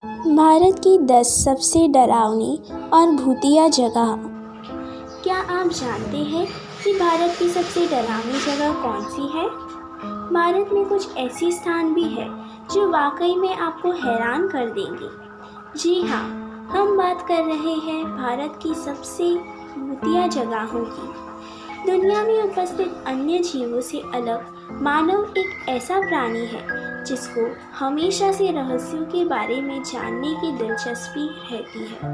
भारत की 10 सबसे डरावनी और भूतिया जगह। क्या आप जानते हैं कि भारत की सबसे डरावनी जगह कौन सी है? भारत में कुछ ऐसे स्थान भी हैं जो वाकई में आपको हैरान कर देंगे। जी हाँ, हम बात कर रहे हैं भारत की सबसे भूतिया जगहों की। दुनिया में उपस्थित अन्य जीवों से अलग मानव एक ऐसा प्राणी है जिसको हमेशा से रहस्यों के बारे में जानने की दिलचस्पी रहती है।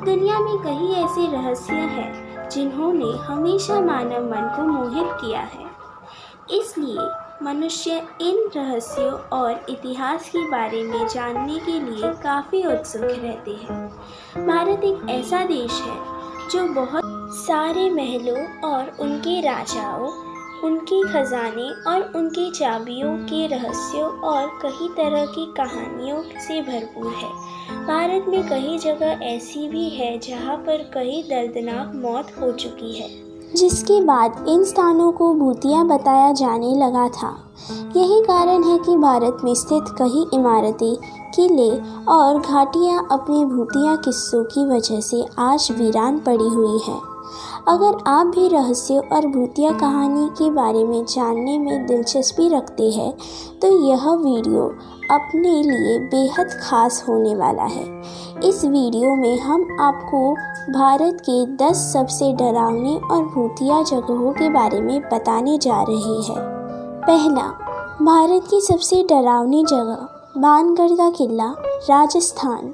दुनिया में कई ऐसे रहस्य हैं जिन्होंने हमेशा मानव मन को मोहित किया है। इसलिए मनुष्य इन रहस्यों और इतिहास के बारे में जानने के लिए काफ़ी उत्सुक रहते हैं। भारत एक ऐसा देश है जो बहुत सारे महलों और उनके राजाओं, उनके खजाने और उनकी चाबियों के रहस्यों और कई तरह की कहानियों से भरपूर है। भारत में कई जगह ऐसी भी है जहाँ पर कई दर्दनाक मौत हो चुकी है, जिसके बाद इन स्थानों को भूतिया बताया जाने लगा था। यही कारण है कि भारत में स्थित कई इमारतें, किले और घाटियाँ अपने भूतिया किस्सों की वजह से आज वीरान पड़ी हुई हैं। अगर आप भी रहस्यों और भूतिया कहानी के बारे में जानने में दिलचस्पी रखते हैं तो यह वीडियो अपने लिए बेहद खास होने वाला है। इस वीडियो में हम आपको भारत के 10 सबसे डरावनी और भूतिया जगहों के बारे में बताने जा रहे हैं। पहला, भारत की सबसे डरावनी जगह भानगढ़ का किला, राजस्थान।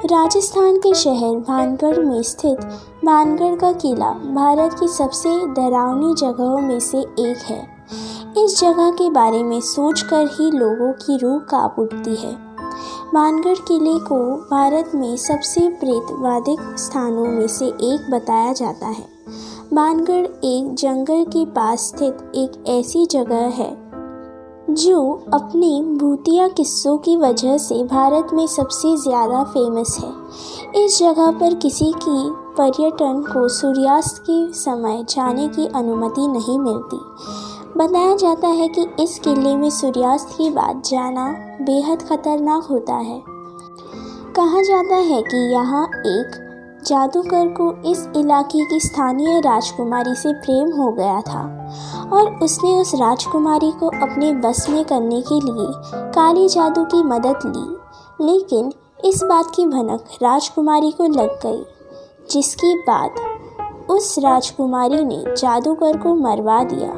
राजस्थान के शहर भानगढ़ में स्थित भानगढ़ का किला भारत की सबसे डरावनी जगहों में से एक है। इस जगह के बारे में सोचकर ही लोगों की रूह कांप उठती है। भानगढ़ किले को भारत में सबसे प्रेतवादिक स्थानों में से एक बताया जाता है। भानगढ़ एक जंगल के पास स्थित एक ऐसी जगह है जो अपने भूतिया किस्सों की वजह से भारत में सबसे ज़्यादा फेमस है। इस जगह पर किसी की पर्यटन को सूर्यास्त के समय जाने की अनुमति नहीं मिलती। बताया जाता है कि इस किले में सूर्यास्त के बाद जाना बेहद खतरनाक होता है। कहा जाता है कि यहाँ एक जादूगर को इस इलाके की स्थानीय राजकुमारी से प्रेम हो गया था और उसने उस राजकुमारी को अपने बस में करने के लिए काली जादू की मदद ली, लेकिन इस बात की भनक राजकुमारी को लग गई, जिसके बाद उस राजकुमारी ने जादूगर को मरवा दिया।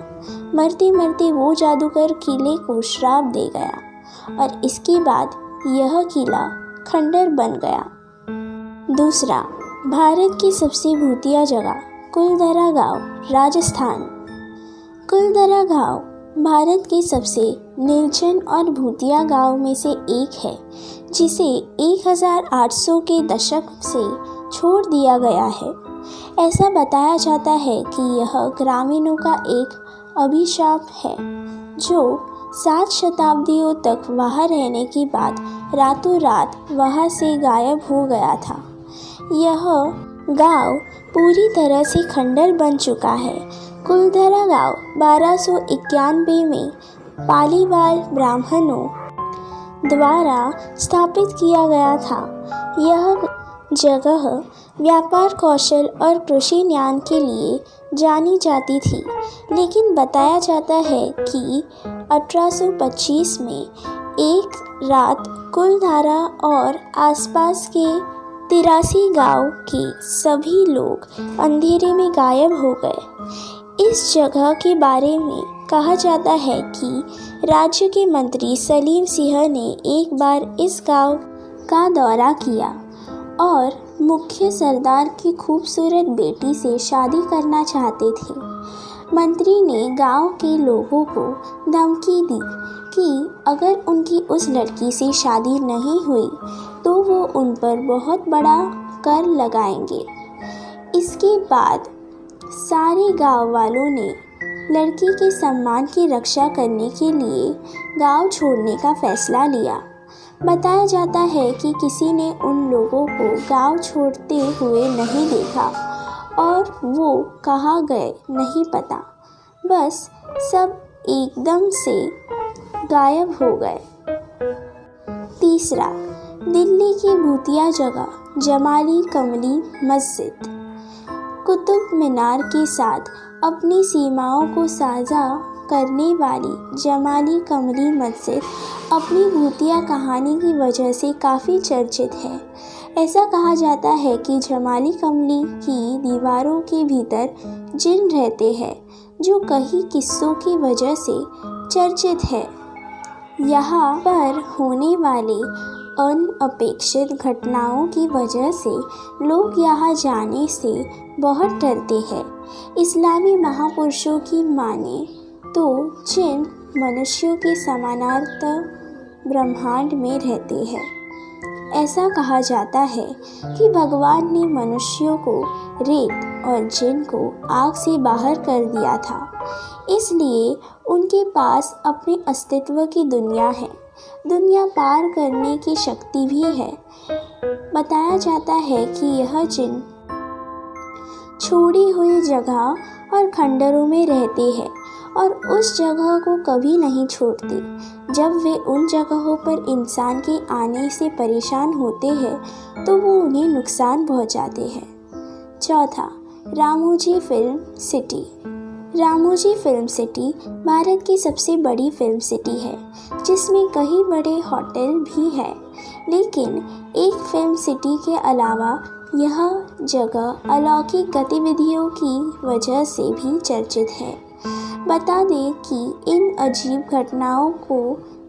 मरते मरते वो जादूगर किले को श्राप दे गया और इसके बाद यह किला खंडर बन गया। दूसरा, भारत की सबसे भूतिया जगह कुलधरा गांव, राजस्थान। कुलधरा गांव भारत के सबसे निर्जन और भूतिया गांव में से एक है, जिसे 1800 के दशक से छोड़ दिया गया है। ऐसा बताया जाता है कि यह ग्रामीणों का एक अभिशाप है जो 7 शताब्दियों तक वहाँ रहने के बाद रातों रात वहाँ से गायब हो गया था। यह गांव पूरी तरह से खंडर बन चुका है। कुलधरा गांव 1291 में पालीवाल ब्राह्मणों द्वारा स्थापित किया गया था। यह जगह व्यापार कौशल और कृषि ज्ञान के लिए जानी जाती थी, लेकिन बताया जाता है कि 1825 में एक रात कुलधरा और आसपास के 83 गांव के सभी लोग अंधेरे में गायब हो गए। इस जगह के बारे में कहा जाता है कि राज्य के मंत्री सलीम सिंह ने एक बार इस गांव का दौरा किया और मुख्य सरदार की खूबसूरत बेटी से शादी करना चाहते थे। मंत्री ने गांव के लोगों को धमकी दी कि अगर उनकी उस लड़की से शादी नहीं हुई तो वो उन पर बहुत बड़ा कर लगाएंगे। इसके बाद सारे गांव वालों ने लड़की के सम्मान की रक्षा करने के लिए गांव छोड़ने का फैसला लिया। बताया जाता है कि किसी ने उन लोगों को गांव छोड़ते हुए नहीं देखा और वो कहाँ गए नहीं पता, बस सब एकदम से गायब हो गए। तीसरा, दिल्ली की भूतिया जगह जमाली कमली मस्जिद। कुतुब मीनार के साथ अपनी सीमाओं को साझा करने वाली जमाली कमली मस्जिद अपनी भूतिया कहानी की वजह से काफ़ी चर्चित है। ऐसा कहा जाता है कि जमाली कमली की दीवारों के भीतर जिन रहते हैं, जो कई किस्सों की वजह से चर्चित है। यहाँ पर होने वाले अनअपेक्षित घटनाओं की वजह से लोग यहाँ जाने से बहुत डरते हैं। इस्लामी महापुरुषों की माने तो जिन मनुष्यों के समानांतर ब्रह्मांड में रहते हैं। ऐसा कहा जाता है कि भगवान ने मनुष्यों को रेत और जिन को आग से बाहर कर दिया था, इसलिए उनके पास अपने अस्तित्व की दुनिया है, दुनिया पार करने की शक्ति भी है। बताया जाता है कि यह जिन छोड़ी हुई जगह और खंडरों में रहते हैं और उस जगह को कभी नहीं छोड़ते। जब वे उन जगहों पर इंसान के आने से परेशान होते हैं तो वो उन्हें नुकसान पहुंचाते हैं। चौथा, Ramoji film city. Ramoji film city Bharat की सबसे बड़ी फिल्म सिटी है, जिसमें कई बड़े होटल भी हैं। लेकिन एक फिल्म सिटी के अलावा यह जगह अलौकिक गतिविधियों की वजह से भी चर्चित है। बता दें कि इन अजीब घटनाओं को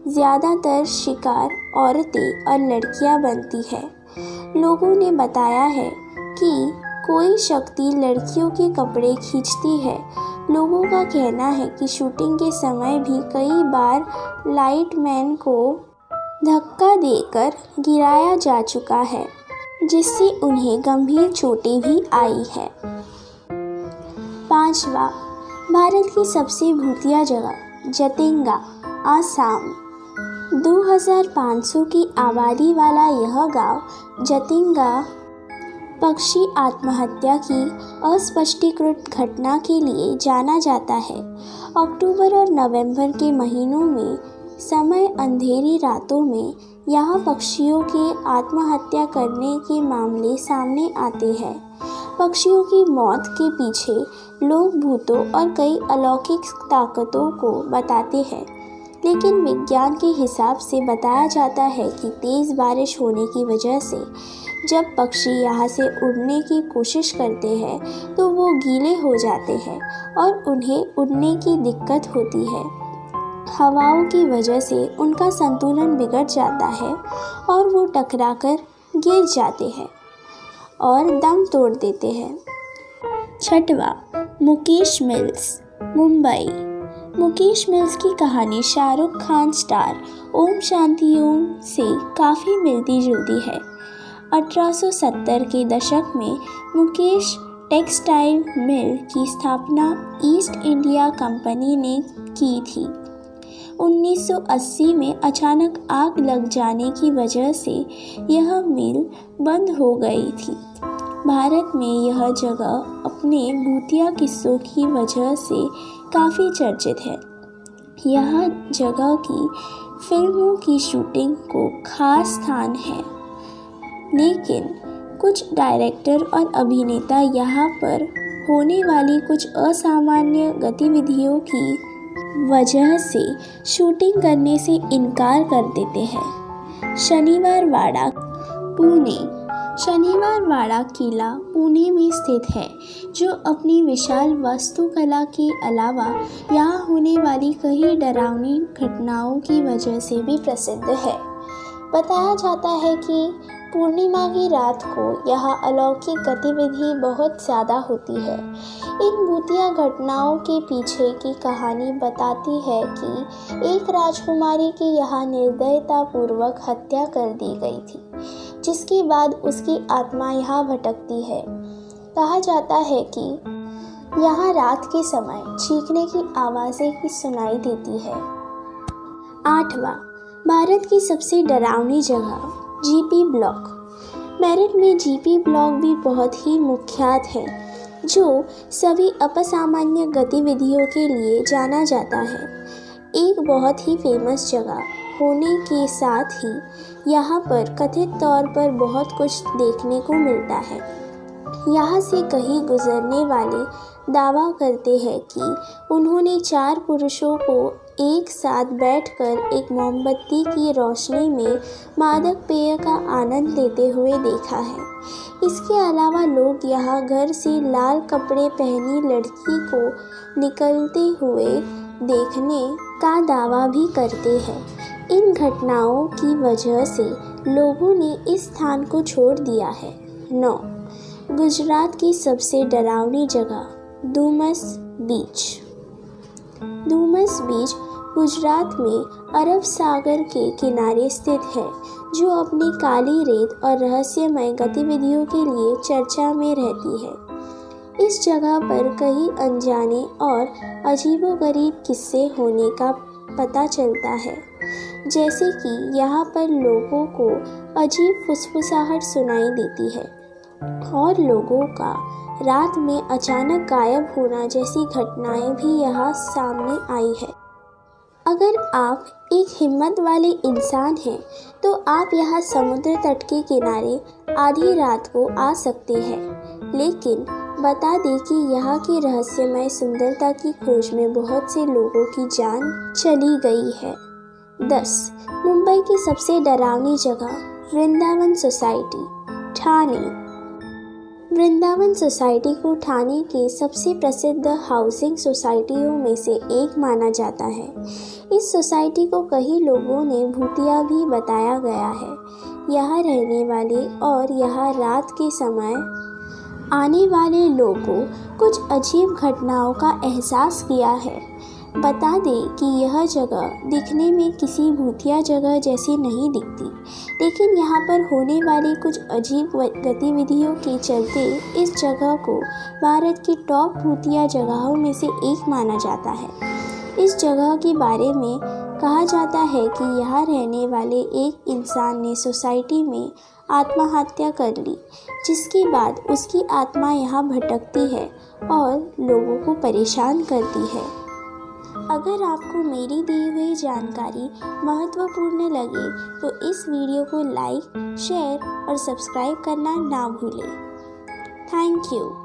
ज़्यादातर शिकार औरतें और लड़कियां बनती हैं। लोगों ने बताया है कि कोई शक्ति लड़कियों के कपड़े खींचती है। लोगों का कहना है कि शूटिंग के समय भी कई बार लाइटमैन को धक्का देकर गिराया जा चुका है, जिससे उन्हें गंभीर चोटें भी आई है। पांचवा, भारत की सबसे भूतिया जगह जतिंगा, आसाम। 2500 की आबादी वाला यह गांव जतिंगा पक्षी आत्महत्या की अस्पष्टीकृत घटना के लिए जाना जाता है। अक्टूबर और नवंबर के महीनों में समय अंधेरी रातों में यहाँ पक्षियों के आत्महत्या करने के मामले सामने आते हैं। पक्षियों की मौत के पीछे लोग भूतों और कई अलौकिक ताकतों को बताते हैं, लेकिन विज्ञान के हिसाब से बताया जाता है कि तेज़ बारिश होने की वजह से जब पक्षी यहाँ से उड़ने की कोशिश करते हैं तो वो गीले हो जाते हैं और उन्हें उड़ने की दिक्कत होती है। हवाओं की वजह से उनका संतुलन बिगड़ जाता है और वो टकराकर गिर जाते हैं और दम तोड़ देते हैं। छठवा, मुकेश मिल्स, मुंबई। मुकेश मिल्स की कहानी शाहरुख खान स्टार ओम शांति ओम से काफ़ी मिलती जुलती है। 1870 के दशक में मुकेश टेक्सटाइल मिल की स्थापना ईस्ट इंडिया कंपनी ने की थी। 1980 में अचानक आग लग जाने की वजह से यह मिल बंद हो गई थी। भारत में यह जगह अपने भूतिया किस्सों की वजह से काफ़ी चर्चित है। यह जगह की फिल्मों की शूटिंग को खास स्थान है, लेकिन कुछ डायरेक्टर और अभिनेता यहाँ पर होने वाली कुछ असामान्य गतिविधियों की वजह से शूटिंग करने से इनकार कर देते हैं। शनिवार वाड़ा, पुणे। शनिवार वाड़ा किला पुणे में स्थित है, जो अपनी विशाल वास्तुकला के अलावा यहाँ होने वाली कई डरावनी घटनाओं की वजह से भी प्रसिद्ध है। बताया जाता है कि पूर्णिमा की रात को यहाँ अलौकिक गतिविधि बहुत ज़्यादा होती है। इन भूतिया घटनाओं के पीछे की कहानी बताती है कि एक राजकुमारी की यहाँ निर्दयतापूर्वक हत्या कर दी गई थी, जिसके बाद उसकी आत्मा यहाँ भटकती है। कहा जाता है कि यहाँ रात के समय चीखने की आवाज़ें भी सुनाई देती है। आठवां, भारत की सबसे डरावनी जगह जीपी ब्लॉक। मेरठ में जीपी ब्लॉक भी बहुत ही मुख्यात है, जो सभी अपसामान्य गतिविधियों के लिए जाना जाता है। एक बहुत ही फेमस जगह होने के साथ ही यहाँ पर कथित तौर पर बहुत कुछ देखने को मिलता है। यहाँ से कहीं गुजरने वाले दावा करते हैं कि उन्होंने 4 पुरुषों को एक साथ बैठकर एक मोमबत्ती की रोशनी में मादक पेय का आनंद लेते हुए देखा है। इसके अलावा लोग यहाँ घर से लाल कपड़े पहनी लड़की को निकलते हुए देखने का दावा भी करते हैं। इन घटनाओं की वजह से लोगों ने इस स्थान को छोड़ दिया है। 9. गुजरात की सबसे डरावनी जगह डूमस बीच। डूमस बीच गुजरात में अरब सागर के किनारे स्थित है, जो अपनी काली रेत और रहस्यमय गतिविधियों के लिए चर्चा में रहती है। इस जगह पर कई अनजाने और अजीबोगरीब किस्से होने का पता चलता है, जैसे कि यहाँ पर लोगों को अजीब फुसफुसाहट सुनाई देती है और लोगों का रात में अचानक गायब होना जैसी घटनाएं भी यहाँ सामने आई है। अगर आप एक हिम्मत वाले इंसान हैं तो आप यहाँ समुद्र तट के किनारे आधी रात को आ सकते हैं, लेकिन बता दें कि यहाँ की रहस्यमय सुंदरता की खोज में बहुत से लोगों की जान चली गई है। 10. मुंबई की सबसे डरावनी जगह वृंदावन सोसाइटी, ठाणे। वृंदावन सोसाइटी को ठाणे के सबसे प्रसिद्ध हाउसिंग सोसाइटियों में से एक माना जाता है। इस सोसाइटी को कई लोगों ने भूतिया भी बताया गया है। यहाँ रहने वाले और यहाँ रात के समय आने वाले लोगों कुछ अजीब घटनाओं का एहसास किया है। बता दें कि यह जगह दिखने में किसी भूतिया जगह जैसी नहीं दिखती, लेकिन यहाँ पर होने वाली कुछ अजीब गतिविधियों के चलते इस जगह को भारत की टॉप भूतिया जगहों में से एक माना जाता है। इस जगह के बारे में कहा जाता है कि यहाँ रहने वाले एक इंसान ने सोसाइटी में आत्महत्या कर ली, जिसके बाद उसकी आत्मा यहाँ भटकती है और लोगों को परेशान करती है। अगर आपको मेरी दी हुई जानकारी महत्वपूर्ण लगे तो इस वीडियो को लाइक, शेयर और सब्सक्राइब करना ना भूलें। Thank you.